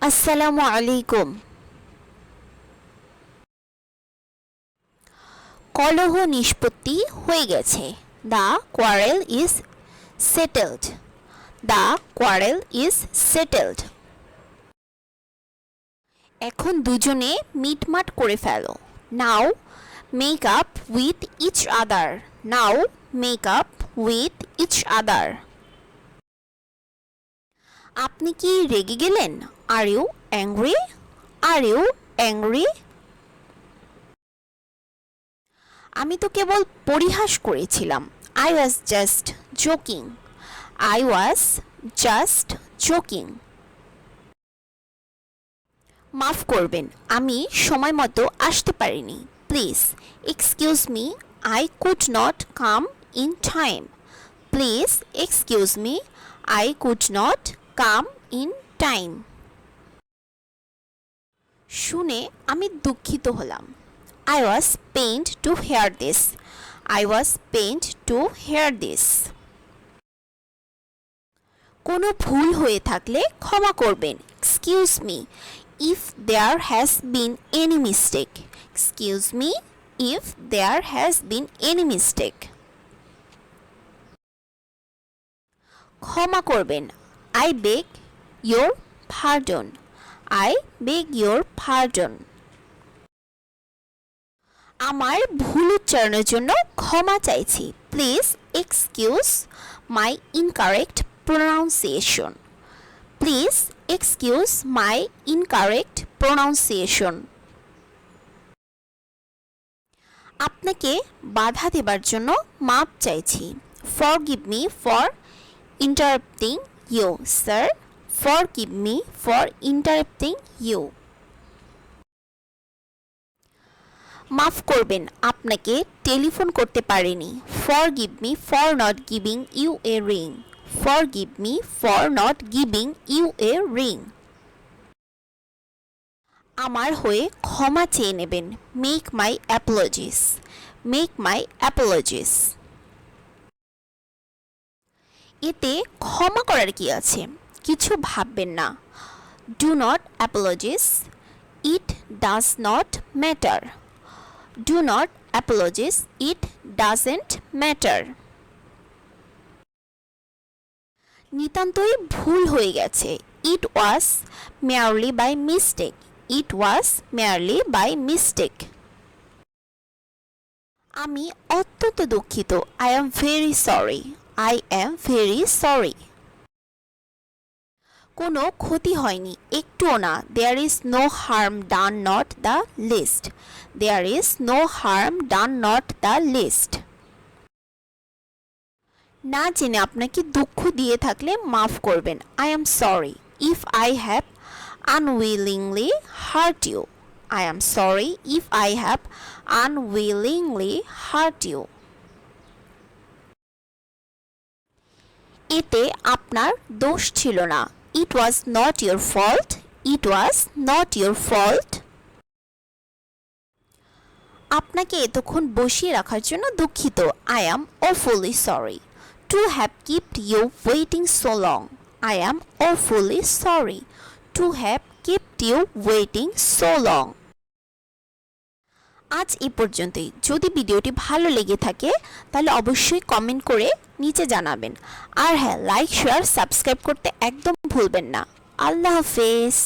আসসালামু আলাইকুম। কলহ নিষ্পত্তি হয়ে গেছে। The quarrel is settled. The quarrel is settled. এখন দুজনে মিটমাট করে ফেলো। Now make up with each other. Now make up with each other. আপনি কি রেগে গেলেন? Are you angry? Are you angry? আমি তো কেবল পরিহাস করেছিলাম। I was just joking. I was just joking. মাফ করবেন, আমি সময় মতো আসতে পারিনি। Please excuse me, I could not come in time. Please excuse me, I could not come in time. শুনে আমি দুঃখিত হলাম। I was pained to hear this. I was pained to hear this. কোনো ভুল হয়ে থাকলে ক্ষমা করবেন। Excuse me if there has been any mistake. Excuse me if there has been any mistake. ক্ষমা করবেন। I beg your pardon. I beg your pardon. আমার ভুল উচ্চারণের জন্য ক্ষমা চাইছি। Please excuse my incorrect pronunciation. Please excuse my incorrect pronunciation. আপনাকে বাধা দেবার জন্য মাপ চাইছি। Forgive me for interrupting you sir. Forgive me for interrupting you. মাফ করবেন, আপনাকে টেলিফোন করতে পারিনি। Forgive me for not giving you a ring. Forgive me for not giving you a ring. আমার হয়ে ক্ষমা চেয়ে নেবেন। Make my apologies. Make my apologies. এতে ক্ষমা করার কি আছে? কিছু ভাববেন না। Do not apologies. It does not matter. Do not apologize, it doesn't matter. নিতান্তই ভুল হয়ে গেছে। It was merely by mistake. It was merely by mistake. আমি অত্যন্ত দুঃখিত। I am very sorry. I am very sorry. কোনো ক্ষতি হয়নি, একটুও না। There is no harm done, not the least. There is no harm done, not the least. না জেনে আপনাকে দুঃখ দিয়ে থাকলে মাফ করবেন। I am sorry if I have unwillingly hurt you. I am sorry if I have unwillingly hurt you. এতে আপনার দোষ ছিল না। It was not your fault. It was not your fault. আপনাকে এতক্ষণ বসিয়ে রাখার জন্য দুঃখিত। I am awfully sorry to have kept you waiting so long. I am awfully sorry to have kept you waiting so long. আজ এই পর্যন্তই। যদি ভিডিওটি ভালো লেগে থাকে তাহলে অবশ্যই কমেন্ট করে নিচে জানাবেন। আর হ্যাঁ, লাইক শেয়ার সাবস্ক্রাইব করতে একদম ভুলবেন না। আল্লাহ হাফেজ।